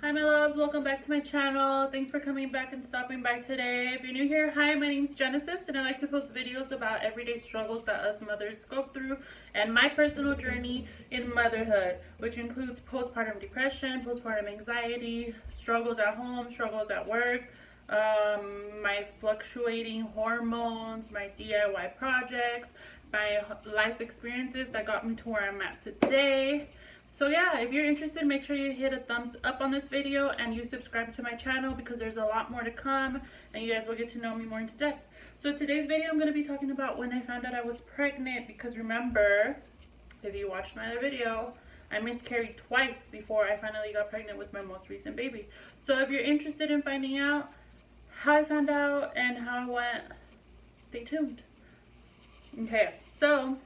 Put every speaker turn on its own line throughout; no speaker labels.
Hi my loves, welcome back to my channel. Thanks for coming back and stopping by today. If you're new here, hi, my name's Genesis and I like to post videos about everyday struggles that us mothers go through and my personal journey in motherhood, which includes postpartum depression, postpartum anxiety, struggles at home, struggles at work, my fluctuating hormones, my DIY projects, my life experiences that got me to where I'm at today. So yeah, if you're interested, make sure you hit a thumbs up on this video and you subscribe to my channel because there's a lot more to come and you guys will get to know me more into depth. So today's video I'm going to be talking about when I found out I was pregnant, because remember, if you watched my other video, I miscarried twice before I finally got pregnant with my most recent baby. So if you're interested in finding out how I found out and how it went, stay tuned. Okay, so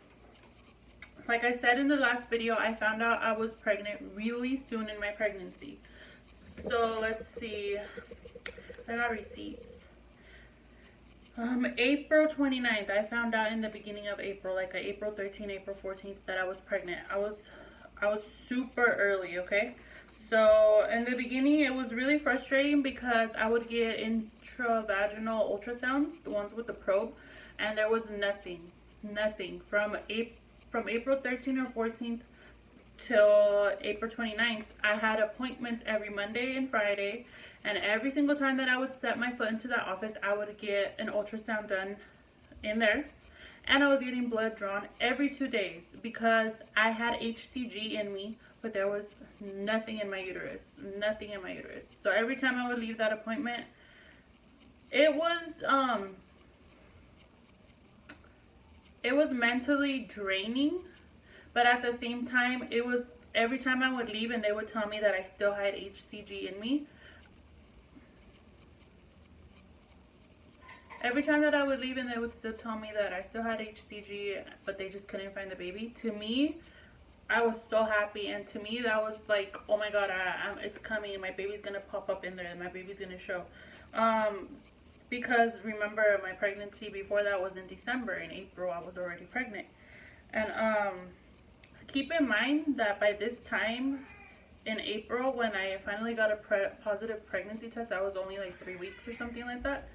like I said in the last video, I found out I was pregnant really soon in my pregnancy. So let's see, I got receipts. April 29th, I found out in the beginning of April, like April 13th, April 14th, that I was pregnant. I was super early, okay? So in the beginning, it was really frustrating because I would get intravaginal ultrasounds, the ones with the probe, and there was nothing from April 13th or 14th till April 29th. I had appointments every Monday and Friday, and every single time that I would set my foot into that office, I would get an ultrasound done in there, and I was getting blood drawn every 2 days because I had HCG in me, but there was nothing in my uterus. So every time I would leave that appointment, it was mentally draining, but at the same time, it was every time I would leave and they would tell me that I still had HCG in me. Every time that I would leave and they would still tell me that I still had HCG, but they just couldn't find the baby. To me, I was so happy, and to me that was like, oh my god, it's coming, my baby's gonna pop up in there and my baby's gonna show. Because remember, my pregnancy before that was in December. In April I was already pregnant. And keep in mind that by this time in April, when I finally got a positive pregnancy test, I was only like 3 weeks or something like that.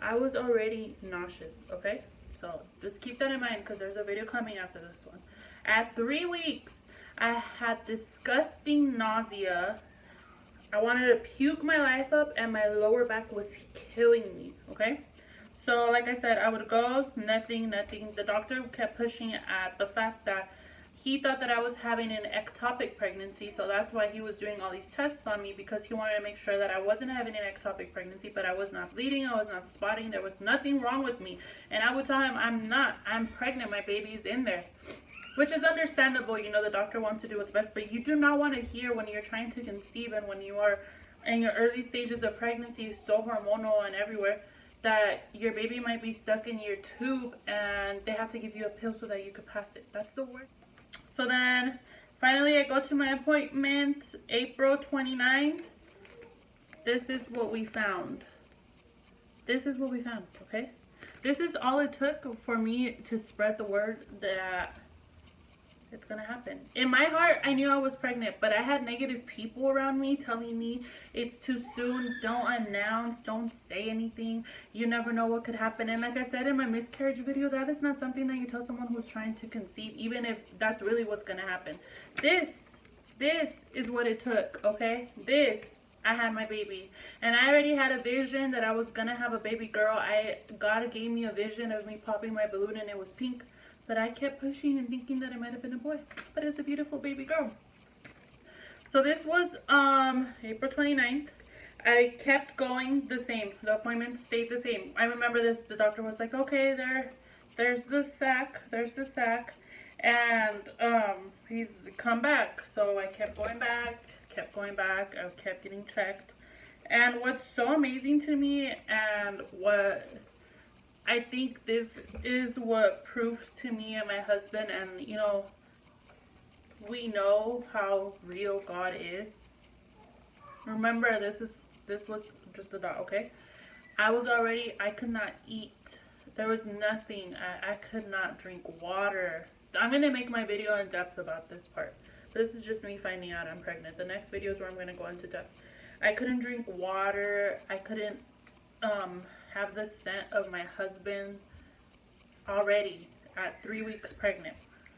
I was already nauseous, okay? So just keep that in mind because there's a video coming after this one. At 3 weeks, I had disgusting nausea. I wanted to puke my life up and my lower back was killing me, okay? So like I said, I would go, nothing. The doctor kept pushing at the fact that he thought that I was having an ectopic pregnancy, so that's why he was doing all these tests on me, because he wanted to make sure that I wasn't having an ectopic pregnancy, but I was not bleeding, I was not spotting, there was nothing wrong with me. And I would tell him, I'm pregnant, my baby's in there. Which is understandable, you know, the doctor wants to do what's best, but you do not want to hear when you're trying to conceive and when you are in your early stages of pregnancy, so hormonal and everywhere, that your baby might be stuck in your tube and they have to give you a pill so that you could pass it. That's the worst. So then, finally I go to my appointment, April 29th. This is what we found. Okay? This is all it took for me to spread the word that it's gonna happen. In my heart, I knew I was pregnant, but I had negative people around me telling me it's too soon, don't announce, don't say anything, you never know what could happen. And like I said in my miscarriage video, that is not something that you tell someone who's trying to conceive, even if that's really what's gonna happen. This is what it took, okay? I had my baby, and I already had a vision that I was gonna have a baby girl. God gave me a vision of me popping my balloon and it was pink. But I kept pushing and thinking that it might have been a boy. But it's a beautiful baby girl. So this was April 29th. I kept going the same. The appointments stayed the same. I remember this. The doctor was like, okay, there's the sac. And he's come back. So I kept going back. I kept getting checked. And what's so amazing to me, and what I think this is what proves to me and my husband, and you know, we know how real God is. Remember, this was just a dot, okay? I could not eat. There was nothing. I could not drink water. I'm going to make my video in depth about this part. This is just me finding out I'm pregnant. The next video is where I'm going to go into depth. I couldn't drink water. I couldn't have the scent of my husband already at 3 weeks pregnant.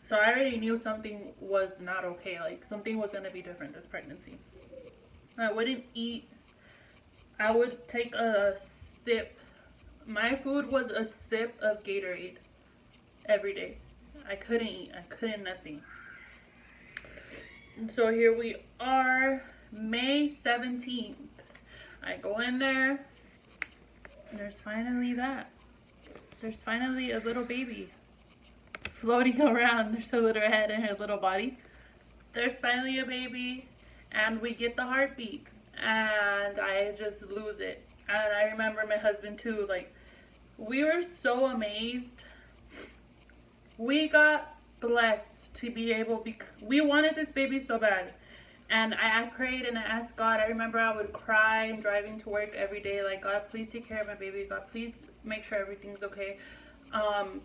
So I already knew something was not okay. Like something was going to be different this pregnancy. I wouldn't eat. I would take a sip. My food was a sip of Gatorade every day. I couldn't eat. I couldn't nothing. And so here we are, May 17th. I go in there, and there's finally that. There's finally a little baby floating around. There's a little head and her little body. There's finally a baby, and we get the heartbeat, and I just lose it. And I remember my husband too, like, we were so amazed. We got blessed to be able, we wanted this baby so bad. And I prayed and I asked God. I remember I would cry driving to work every day, like, God, please take care of my baby. God, please make sure everything's okay.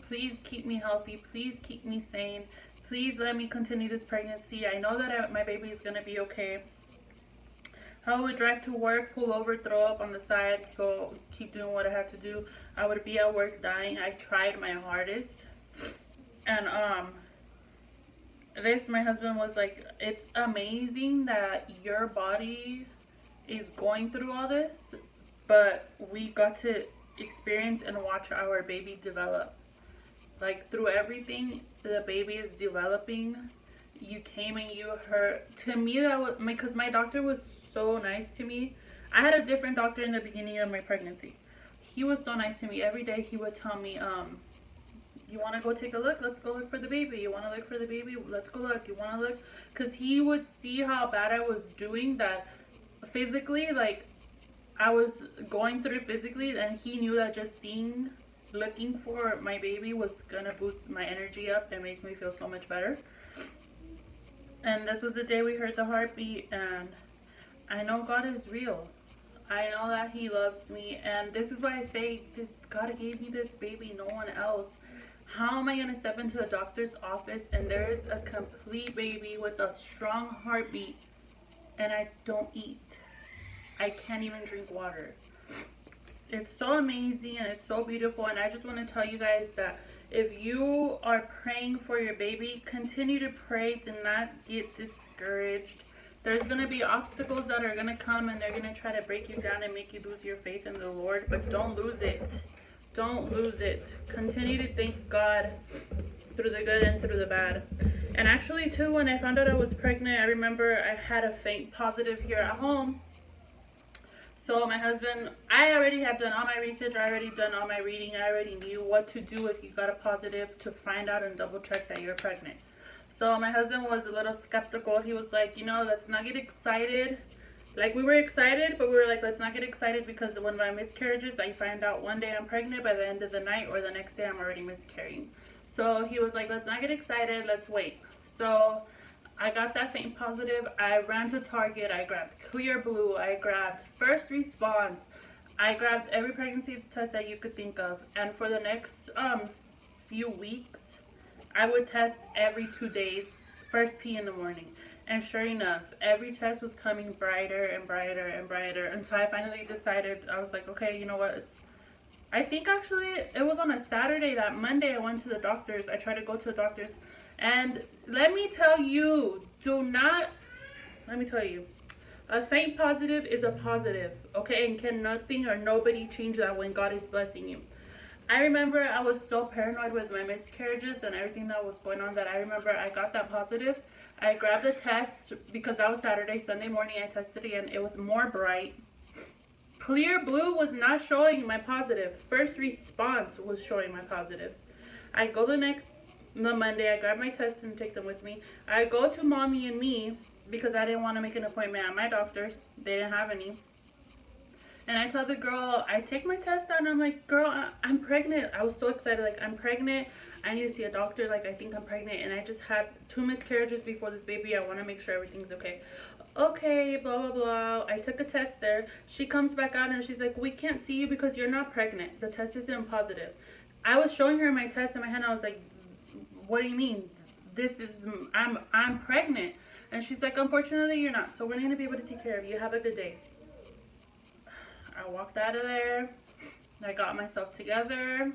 Please keep me healthy. Please keep me sane. Please let me continue this pregnancy. I know that my baby is going to be okay. I would drive to work, pull over, throw up on the side, go keep doing what I had to do. I would be at work dying. I tried my hardest. And my husband was like, it's amazing that your body is going through all this, but we got to experience and watch our baby develop. Like, through everything, the baby is developing. You came and you heard. To me, that was, because my doctor was so nice to me. I had a different doctor in the beginning of my pregnancy. He was so nice to me. Every day he would tell me, you want to go take a look? Let's go look for the baby. You want to look for the baby? Let's go look. You want to look? Because he would see how bad I was doing, that physically, like, I was going through it physically, and he knew that just looking for my baby was going to boost my energy up and make me feel so much better. And this was the day we heard the heartbeat, and I know God is real. I know that he loves me, and this is why I say, God gave me this baby, no one else. How am I going to step into a doctor's office and there's a complete baby with a strong heartbeat and I don't eat? I can't even drink water. It's so amazing and it's so beautiful, and I just want to tell you guys that if you are praying for your baby, continue to pray. Do not get discouraged. There's going to be obstacles that are going to come, and they're going to try to break you down and make you lose your faith in the Lord, but don't lose it. Don't lose it. Continue to thank God through the good and through the bad. And actually too, when I found out I was pregnant, I remember I had a faint positive here at home. So my husband, I already had done all my research, I already done all my reading, I already knew what to do if you got a positive to find out and double check that you're pregnant. So my husband was a little skeptical. He was like, let's not get excited. Like, we were excited, but we were like, let's not get excited, because when my miscarriages, I find out one day I'm pregnant, by the end of the night or the next day I'm already miscarrying. So he was like, let's not get excited, let's wait. So I got that faint positive. I ran to Target. I grabbed Clear Blue. I grabbed First Response. I grabbed every pregnancy test that you could think of. And for the next few weeks, I would test every 2 days, first pee in the morning. And sure enough, every test was coming brighter and brighter and brighter, until I finally decided, I was like, okay, you know what? I think actually it was on a Saturday. That Monday I went to the doctors. I tried to go to the doctors. And let me tell you, a faint positive is a positive, okay? And can nothing or nobody change that when God is blessing you. I remember I was so paranoid with my miscarriages and everything that was going on, that I remember I got that positive. I grabbed the test because that was Saturday. Sunday morning I tested again. It was more bright. Clear Blue was not showing my positive. First Response was showing my positive. I go the Monday, I grab my tests and take them with me. I go to Mommy and Me because I didn't want to make an appointment at my doctor's. They didn't have any. And I tell the girl, I take my test out and I'm like, girl, I'm pregnant. I was so excited, like, I'm pregnant. I need to see a doctor, like, I think I'm pregnant. And I just had 2 miscarriages before this baby. I want to make sure everything's okay. Okay, blah, blah, blah. I took a test there. She comes back out and she's like, we can't see you because you're not pregnant. The test isn't positive. I was showing her my test in my hand. I was like, what do you mean? I'm pregnant. And she's like, unfortunately, you're not. So we're not going to be able to take care of you. Have a good day. I walked out of there. I got myself together.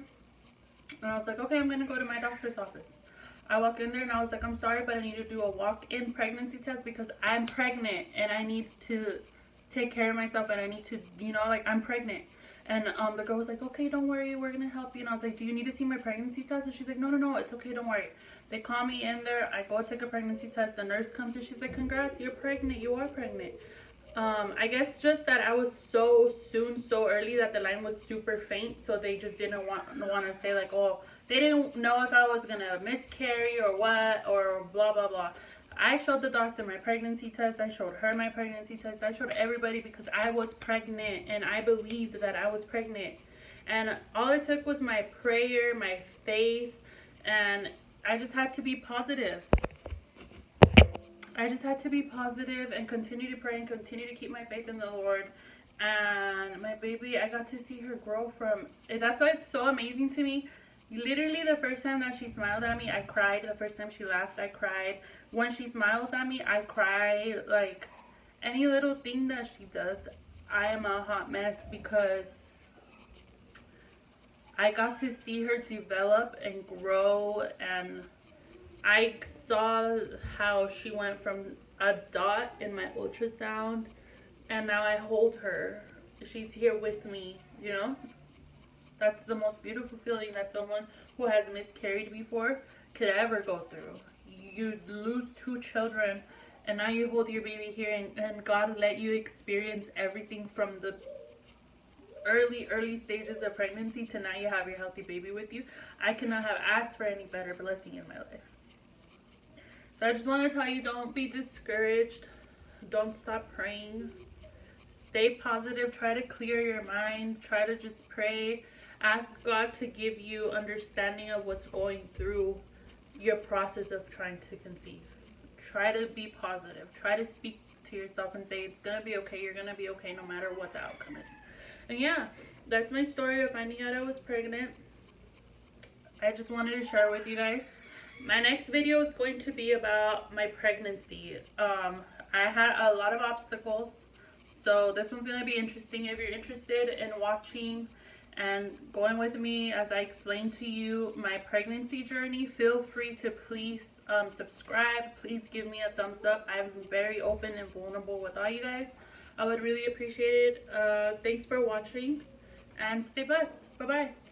And I was like, okay, I'm going to go to my doctor's office. I walked in there and I was like, I'm sorry, but I need to do a walk-in pregnancy test because I'm pregnant and I need to take care of myself and I need to, you know, like, I'm pregnant. And the girl was like, okay, don't worry, we're going to help you. And I was like, do you need to see my pregnancy test? And she's like, no, it's okay, don't worry. They call me in there. I go take a pregnancy test. The nurse comes and she's like, congrats, you're pregnant. You are pregnant. I guess just that I was so soon, so early that the line was super faint. So they just didn't want to say like, oh, they didn't know if I was going to miscarry or what or blah, blah, blah. I showed the doctor my pregnancy test. I showed her my pregnancy test. I showed everybody because I was pregnant and I believed that I was pregnant. And all it took was my prayer, my faith, and I just had to be positive. I just had to be positive and continue to pray and continue to keep my faith in the Lord. And my baby, I got to see her grow from, that's why it's so amazing to me. Literally the first time that she smiled at me, I cried. The first time she laughed, I cried. When she smiles at me, I cry. Like, any little thing that she does, I am a hot mess because I got to see her develop and grow, and I saw how she went from a dot in my ultrasound, and now I hold her. She's here with me, you know? That's the most beautiful feeling that someone who has miscarried before could ever go through. You lose 2 children, and now you hold your baby here, and God let you experience everything from the early stages of pregnancy to now you have your healthy baby with you. I could not have asked for any better blessing in my life. So I just want to tell you, don't be discouraged. Don't stop praying. Stay positive. Try to clear your mind. Try to just pray. Ask God to give you understanding of what's going through your process of trying to conceive. Try to be positive. Try to speak to yourself and say, it's going to be okay. You're going to be okay no matter what the outcome is. And yeah, that's my story of finding out I was pregnant. I just wanted to share with you guys. My next video is going to be about my pregnancy. I had a lot of obstacles. So this one's going to be interesting. If you're interested in watching and going with me as I explain to you my pregnancy journey, feel free to please subscribe. Please give me a thumbs up. I'm very open and vulnerable with all you guys. I would really appreciate it. Thanks for watching and stay blessed. Bye bye.